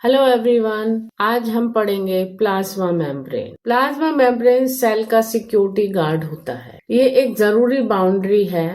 Hello everyone, आज हम पढ़ेंगे plasma membrane. Plasma membrane cell का सिक्योरिटी गार्ड होता है। ये एक जरूरी बाउंड्री है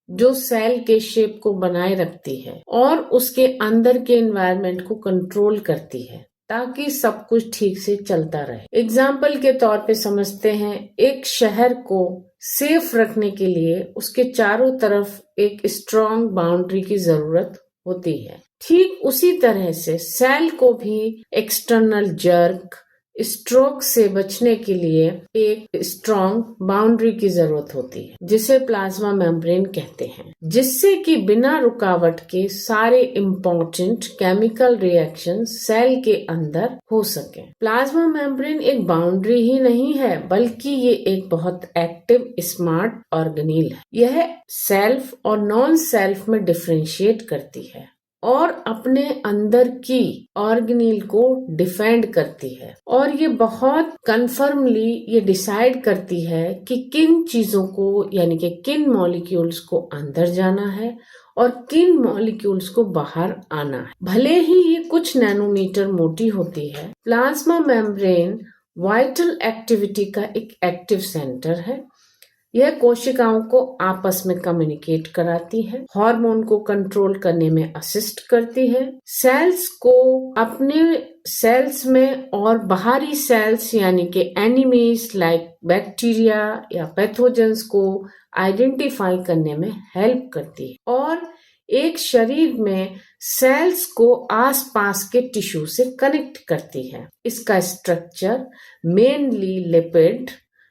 जो सेल के शेप को बनाए रखती है और उसके अंदर के एनवायरनमेंट को कंट्रोल करती है ताकि सब कुछ ठीक से चलता रहे। एग्जाम्पल के तौर पे समझते हैं, एक शहर को सेफ रखने के लिए उसके चारों तरफ एक स्ट्रॉन्ग बाउंड्री की जरूरत होती है। ठीक उसी तरह से सेल को भी एक्सटर्नल जर्क, स्ट्रोक से बचने के लिए एक स्ट्रॉन्ग बाउंड्री की जरूरत होती है जिसे प्लाज्मा मेम्ब्रेन कहते हैं, जिससे कि बिना रुकावट के सारे इम्पोर्टेंट केमिकल रिएक्शन सेल के अंदर हो सके। प्लाज्मा मेम्ब्रेन एक बाउंड्री ही नहीं है, बल्कि ये एक बहुत एक्टिव स्मार्ट ऑर्गेनील है। यह सेल्फ और नॉन सेल्फ में डिफरेंशिएट करती है और अपने अंदर की ऑर्गेनील को डिफेंड करती है, और ये बहुत कन्फर्मली ये डिसाइड करती है कि किन चीजों को यानी कि किन मॉलिक्यूल्स को अंदर जाना है और किन मॉलिक्यूल्स को बाहर आना है, भले ही ये कुछ नैनोमीटर मोटी होती है। प्लाज्मा मेम्ब्रेन वाइटल एक्टिविटी का एक एक्टिव सेंटर है। यह कोशिकाओं को आपस में कम्युनिकेट कराती है, हार्मोन को कंट्रोल करने में असिस्ट करती है, सेल्स को अपने सेल्स में और बाहरी सेल्स यानी कि एनिमीज लाइक बैक्टीरिया या पैथोजेंस को आइडेंटिफाई करने में हेल्प करती है, और एक शरीर में सेल्स को आसपास के टिश्यू से कनेक्ट करती है। इसका स्ट्रक्चर मेनली लिपिड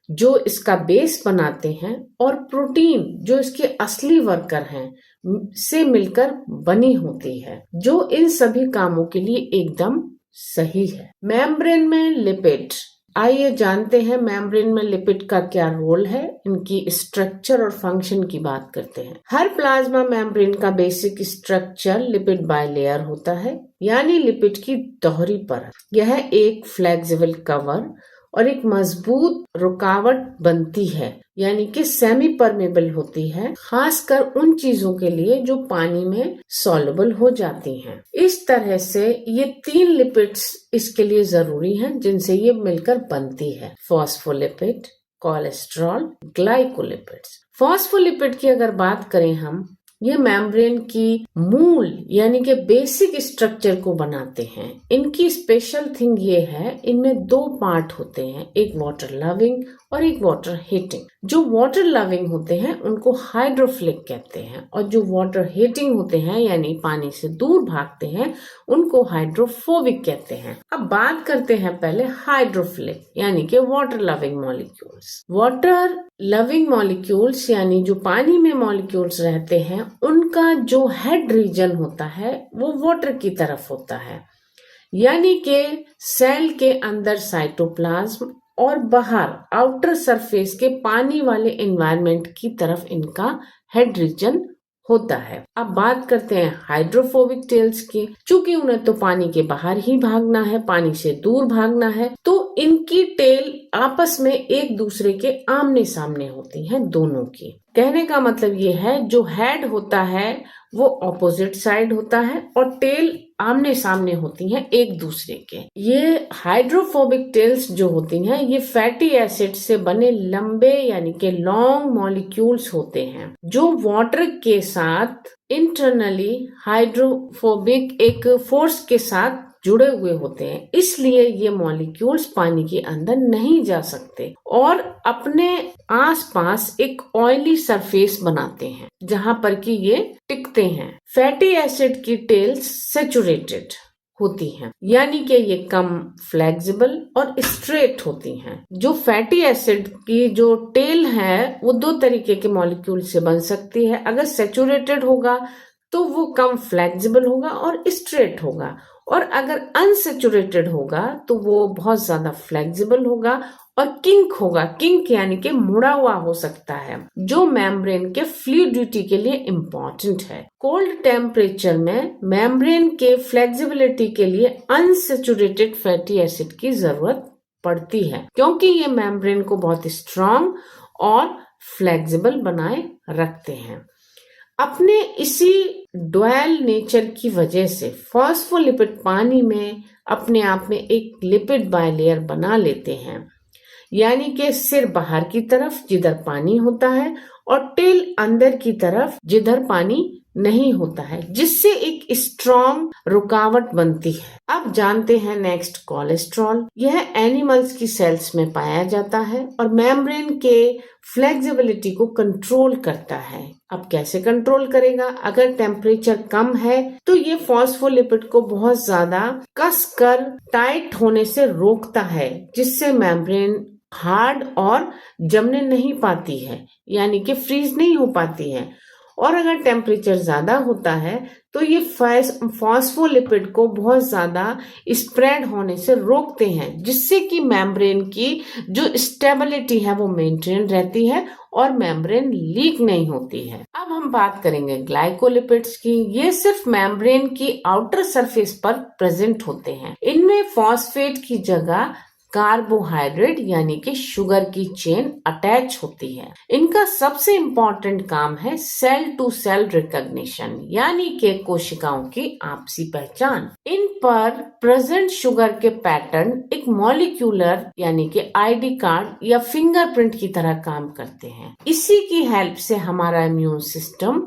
जो इसका बेस बनाते हैं और प्रोटीन जो इसके असली वर्कर हैं से मिलकर बनी होती है, जो इन सभी कामों के लिए एकदम सही है। मेम्ब्रेन में लिपिड, आइए जानते हैं मेम्ब्रेन में लिपिड का क्या रोल है, इनकी स्ट्रक्चर और फंक्शन की बात करते हैं। हर प्लाज्मा मेम्ब्रेन का बेसिक स्ट्रक्चर लिपिड बाइलेयर होता है, यानी लिपिड की दोहरी परत। यह एक फ्लेक्सिबल कवर और एक मजबूत रुकावट बनती है, यानी कि सेमी परमेबल होती है, खासकर उन चीजों के लिए जो पानी में सॉल्युबल हो जाती हैं। इस तरह से ये 3 लिपिड्स इसके लिए जरूरी हैं जिनसे ये मिलकर बनती है: फॉस्फोलिपिड, कोलेस्ट्रॉल, ग्लाइकोलिपिड्स। फॉस्फोलिपिड की अगर बात करें हम, ये मेम्ब्रेन की मूल यानी कि बेसिक स्ट्रक्चर को बनाते हैं। इनकी स्पेशल थिंग ये है, इनमें 2 पार्ट होते हैं, एक वाटर लविंग और एक वाटर हीटिंग। जो वाटर लविंग होते हैं उनको हाइड्रोफिलिक कहते हैं, और जो वाटर हीटिंग होते हैं यानी पानी से दूर भागते हैं उनको हाइड्रोफोबिक कहते हैं। अब बात करते हैं पहले हाइड्रोफिलिक यानी कि water loving molecules. Water loving molecules यानी जो पानी में मॉलिक्यूल्स रहते हैं, उनका जो हेड रीजन होता है वो वाटर की तरफ होता है, यानी कि सेल के अंदर साइटोप्लाज्म और बाहर आउटर सरफेस के पानी वाले एनवायरनमेंट की तरफ इनका हेड रीजन होता है। अब बात करते हैं हाइड्रोफोबिक टेल्स की। चूंकि उन्हें तो पानी के बाहर ही भागना है, पानी से दूर भागना है, तो इनकी टेल आपस में एक दूसरे के आमने सामने होती हैं, दोनों की। कहने का मतलब ये है, जो हेड होता है वो ऑपोजिट साइड होता है और टेल आमने सामने होती हैं एक दूसरे के। ये हाइड्रोफोबिक टेल्स जो होती हैं ये फैटी एसिड से बने लंबे यानी कि लॉन्ग मॉलिक्यूल्स होते हैं, जो वाटर के साथ इंटरनली हाइड्रोफोबिक एक फोर्स के साथ जुड़े हुए होते हैं। इसलिए ये मॉलिक्यूल्स पानी के अंदर नहीं जा सकते और अपने आसपास एक ऑयली सरफेस बनाते हैं जहां पर कि ये टिकते हैं। फैटी एसिड की टेल्स सैचुरेटेड होती हैं, यानी कि ये कम फ्लेक्सिबल और स्ट्रेट होती हैं। जो फैटी एसिड की जो टेल है वो 2 तरीके के मॉलिक्यूल से बन सकती है। अगर सैचुरेटेड होगा तो वो कम फ्लेक्सिबल होगा और स्ट्रेट होगा, और अगर अनसैचुरेटेड होगा तो वो बहुत ज्यादा फ्लेक्सिबल होगा और किंक होगा। किंक यानी कि मुड़ा हुआ हो सकता है, जो मेम्ब्रेन के फ्लूइडिटी के लिए इम्पोर्टेंट है। कोल्ड टेम्परेचर में मेम्ब्रेन के फ्लेक्सिबिलिटी के लिए अनसैचुरेटेड फैटी एसिड की जरूरत पड़ती है, क्योंकि ये मेम्ब्रेन को बहुत स्ट्रांग और फ्लेक्सिबल बनाए रखते हैं। अपने इसी ड्वेल नेचर की वजह से फॉस्फोलिपिड पानी में अपने आप में एक लिपिड बाइलेयर बना लेते हैं, यानी कि सिर बाहर की तरफ जिधर पानी होता है और टेल अंदर की तरफ जिधर पानी नहीं होता है, जिससे एक स्ट्रॉन्ग रुकावट बनती है। अब जानते हैं नेक्स्ट, कोलेस्ट्रॉल। यह एनिमल्स की सेल्स में पाया जाता है और मेम्ब्रेन के फ्लेक्सिबिलिटी को कंट्रोल करता है। अब कैसे कंट्रोल करेगा? अगर टेम्परेचर कम है तो ये फॉस्फोलिपिड को बहुत ज्यादा कस कर टाइट होने से रोकता है, जिससे मेम्ब्रेन हार्ड और जमने नहीं पाती है, यानी कि फ्रीज नहीं हो पाती है। और अगर टेम्परेचर ज्यादा होता है तो ये फॉस्फोलिपिड को बहुत ज्यादा स्प्रेड होने से रोकते हैं, जिससे कि मेम्ब्रेन की जो स्टेबिलिटी है वो मेंटेन रहती है और मेम्ब्रेन लीक नहीं होती है। अब हम बात करेंगे ग्लाइकोलिपिड्स की। ये सिर्फ मेम्ब्रेन की आउटर सरफेस पर प्रेजेंट होते हैं। इनमें फॉस्फेट की जगह कार्बोहाइड्रेट यानी कि शुगर की चेन अटैच होती है। इनका सबसे इम्पोर्टेंट काम है सेल टू सेल रिकॉग्निशन, यानी कि कोशिकाओं की आपसी पहचान। इन पर प्रेजेंट शुगर के पैटर्न एक मॉलिक्यूलर यानी कि आईडी कार्ड या फिंगरप्रिंट की तरह काम करते हैं। इसी की हेल्प से हमारा इम्यून सिस्टम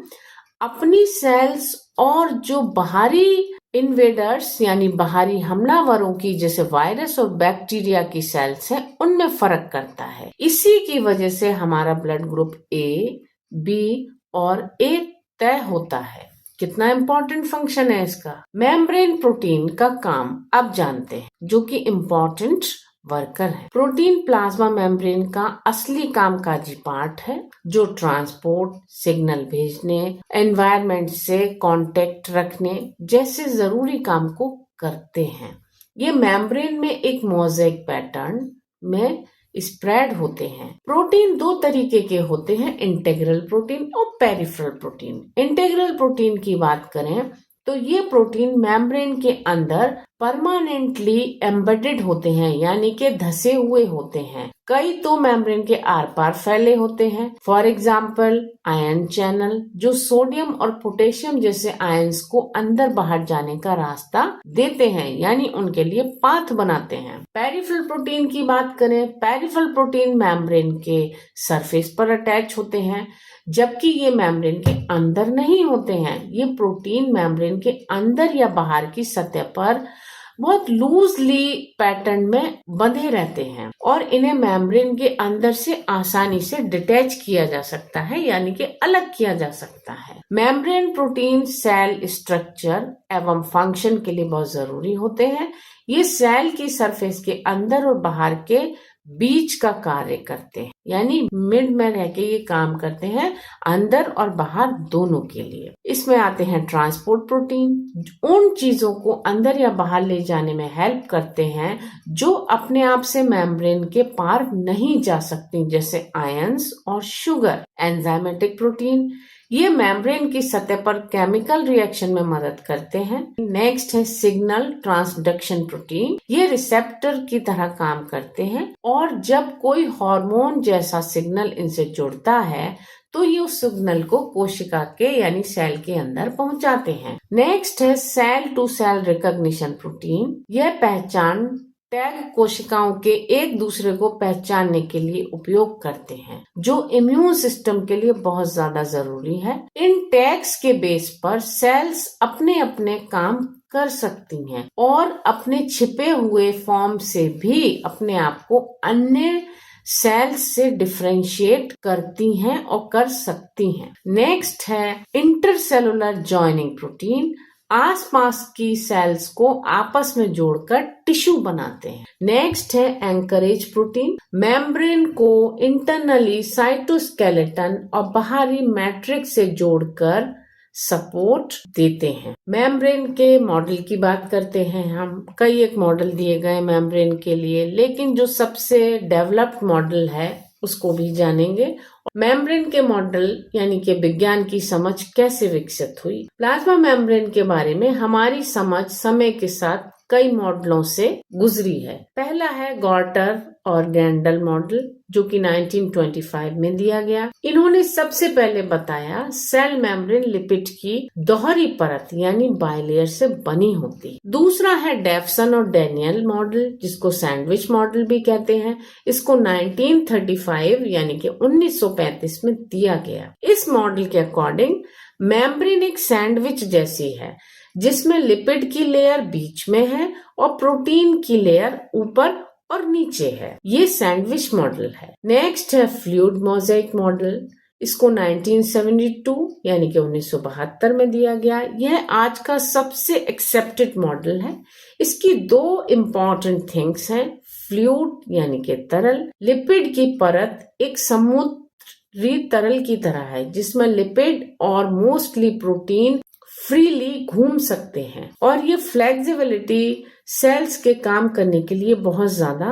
अपनी सेल्स और जो बाहरी इन्वेडर्स यानी बाहरी हमलावरों की, जैसे वायरस और बैक्टीरिया की सेल्स हैं, उनमें फर्क करता है। इसी की वजह से हमारा ब्लड ग्रुप ए, बी और ए तय होता है। कितना इम्पोर्टेंट फंक्शन है इसका। मेम्ब्रेन प्रोटीन का काम अब जानते हैं, जो कि इम्पोर्टेंट वर्कर है। प्रोटीन प्लाज्मा मेम्ब्रेन का असली कामकाजी पार्ट है, जो ट्रांसपोर्ट, सिग्नल भेजने, एनवायरनमेंट से कांटेक्ट रखने जैसे जरूरी काम को करते हैं। ये मेम्ब्रेन में एक मोज़ेक पैटर्न में स्प्रेड होते हैं। प्रोटीन दो तरीके के होते हैं, इंटीग्रल प्रोटीन और पेरिफेरल प्रोटीन। इंटीग्रल प्रोटीन की बात करें तो ये प्रोटीन मेम्ब्रेन के अंदर परमानेंटली एम्बेडेड होते हैं, यानी कि धसे हुए होते हैं। कई तो मेम्ब्रेन के आर पार फैले होते हैं। फॉर एग्जाम्पल आयन चैनल, जो सोडियम और पोटेशियम जैसे आयंस को अंदर बाहर जाने का रास्ता देते हैं, यानी उनके लिए पाथ बनाते हैं। पेरिफेरल प्रोटीन की बात करें, पेरिफेरल प्रोटीन मेम्ब्रेन के सरफेस पर अटैच होते हैं, जबकि ये मेम्ब्रेन के अंदर नहीं होते हैं। ये प्रोटीन मेम्ब्रेन के अंदर या बाहर की सतह पर बहुत लूजली पैटर्न में बंधे रहते हैं और इन्हें मेम्ब्रेन के अंदर से आसानी से डिटैच किया जा सकता है, यानी कि अलग किया जा सकता है। मेम्ब्रेन प्रोटीन सेल स्ट्रक्चर एवं फंक्शन के लिए बहुत जरूरी होते हैं। ये सेल की सरफेस के अंदर और बाहर के बीच का कार्य करते हैं, यानी मिड में रह के ये काम करते हैं, अंदर और बाहर दोनों के लिए। इसमें आते हैं ट्रांसपोर्ट प्रोटीन, उन चीजों को अंदर या बाहर ले जाने में हेल्प करते हैं जो अपने आप से मेम्ब्रेन के पार नहीं जा सकती, जैसे आयंस और शुगर। एंजाइमेटिक प्रोटीन, ये मेम्ब्रेन की सतह पर केमिकल रिएक्शन में मदद करते हैं। नेक्स्ट है सिग्नल ट्रांसडक्शन प्रोटीन, ये रिसेप्टर की तरह काम करते हैं और जब कोई हार्मोन जैसा सिग्नल इनसे जुड़ता है तो ये उस सिग्नल को कोशिका के यानी सेल के अंदर पहुंचाते हैं। नेक्स्ट है cell to cell recognition protein, यह पहचान टैग कोशिकाओं के एक दूसरे को पहचानने के लिए उपयोग करते हैं, जो इम्यून सिस्टम के लिए बहुत ज्यादा जरूरी है। इन टैग्स के बेस पर सेल्स अपने अपने काम कर सकती हैं और अपने छिपे हुए फॉर्म से भी अपने आप को अन्य सेल्स से डिफरेंशिएट करती हैं और कर सकती हैं। नेक्स्ट है इंटरसेलुलर जॉइनिंग प्रोटीन, आसपास की सेल्स को आपस में जोड़कर टिश्यू बनाते हैं। नेक्स्ट है एंकरेज प्रोटीन, मेम्ब्रेन को इंटरनली साइटोस्केलेटन और बाहरी मैट्रिक्स से जोड़कर सपोर्ट देते हैं। मेम्ब्रेन के मॉडल की बात करते हैं हम। कई एक मॉडल दिए गए मेम्ब्रेन के लिए, लेकिन जो सबसे डेवलप्ड मॉडल है उसको भी जानेंगे। मेम्ब्रेन के मॉडल यानी कि विज्ञान की समझ कैसे विकसित हुई। प्लाज्मा मेम्ब्रेन के बारे में हमारी समझ समय के साथ कई मॉडलों से गुजरी है। पहला है गॉर्टर और गैंडल मॉडल, जो कि 1925 में दिया गया। इन्होंने सबसे पहले बताया सेल मेम्ब्रेन लिपिड की दोहरी परत यानी बाइलेयर से बनी होती। दूसरा है डेफसन और डैनियल मॉडल, जिसको सैंडविच मॉडल भी कहते हैं। इसको 1935 यानी कि 1935 में दिया गया। इस मॉडल के अकॉर्डिंग मेम्ब्रेन एक सैंडविच जैसी है, जिसमें लिपिड की लेयर बीच में है और प्रोटीन की लेयर ऊपर और नीचे है। ये सैंडविच मॉडल है। नेक्स्ट है फ्लूइड मोज़ेक मॉडल। इसको 1972 यानी कि 1972 में दिया गया। यह आज का सबसे एक्सेप्टेड मॉडल है। इसकी दो इम्पॉर्टेंट थिंग्स हैं। फ्लूइड यानी कि तरल, लिपिड की परत एक समुद्री तरल की तरह है, जिसमें लिपिड और मोस्टली प्रोटीन फ्रीली घूम सकते हैं, और ये फ्लेक्सिबिलिटी सेल्स के काम करने के लिए बहुत ज्यादा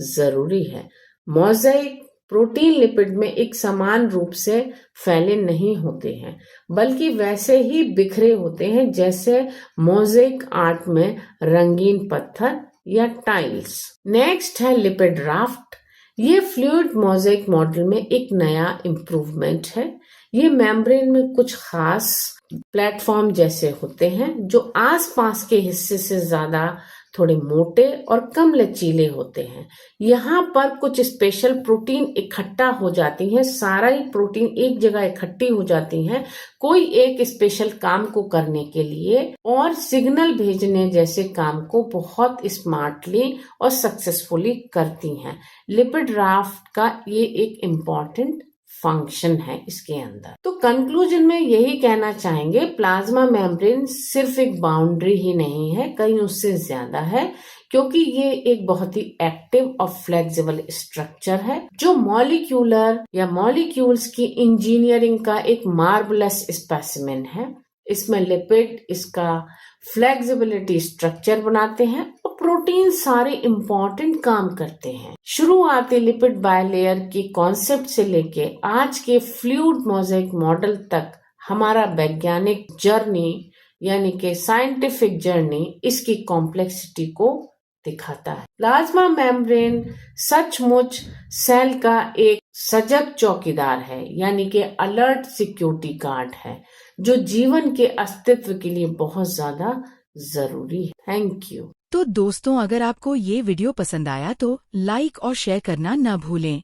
जरूरी है। मोज़ेक प्रोटीन लिपिड में एक समान रूप से फैले नहीं होते हैं, बल्कि वैसे ही बिखरे होते हैं जैसे मोज़ेक आर्ट में रंगीन पत्थर या टाइल्स। नेक्स्ट है लिपिड राफ्ट। ये फ्लूइड मोज़ेक मॉडल में एक नया इम्प्रूवमेंट है। ये मेम्ब्रेन में कुछ खास प्लेटफॉर्म जैसे होते हैं, जो आसपास के हिस्से से ज्यादा थोड़े मोटे और कम लचीले होते हैं। यहाँ पर कुछ स्पेशल प्रोटीन इकट्ठा हो जाती हैं। सारा ही प्रोटीन एक जगह इकट्ठी हो जाती हैं कोई एक स्पेशल काम को करने के लिए, और सिग्नल भेजने जैसे काम को बहुत स्मार्टली और सक्सेसफुली करती हैं। लिपिड राफ्ट का ये एक इम्पॉर्टेंट फंक्शन है इसके अंदर। तो कंक्लूजन में यही कहना चाहेंगे, प्लाज्मा मेम्ब्रेन सिर्फ एक बाउंड्री ही नहीं है, कहीं उससे ज्यादा है, क्योंकि ये एक बहुत ही एक्टिव और फ्लेक्सिबल स्ट्रक्चर है, जो मॉलिक्यूलर या मॉलिक्यूल्स की इंजीनियरिंग का एक मार्वलस स्पेसिमेन है। इसमें लिपिड इसका फ्लेक्सिबिलिटी स्ट्रक्चर बनाते हैं और प्रोटीन सारे इम्पोर्टेंट काम करते हैं। शुरुआती लिपिड बायलेयर की कॉन्सेप्ट से लेके आज के फ्लूइड मोज़ेक मॉडल तक हमारा वैज्ञानिक जर्नी यानी कि साइंटिफिक जर्नी इसकी कॉम्प्लेक्सिटी को दिखाता है। प्लाज्मा मेम्ब्रेन सचमुच सेल का एक सजग चौकीदार है, यानी कि अलर्ट सिक्योरिटी गार्ड है, जो जीवन के अस्तित्व के लिए बहुत ज्यादा जरूरी है। Thank you. तो दोस्तों, अगर आपको ये वीडियो पसंद आया तो लाइक और शेयर करना न भूलें।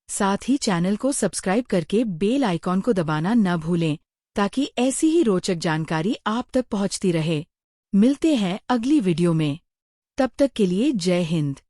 साथ ही चैनल को सब्सक्राइब करके बेल आइकॉन को दबाना न भूलें, ताकि ऐसी ही रोचक जानकारी आप तक पहुंचती रहे। मिलते हैं अगली वीडियो में। तब तक के लिए जय हिंद।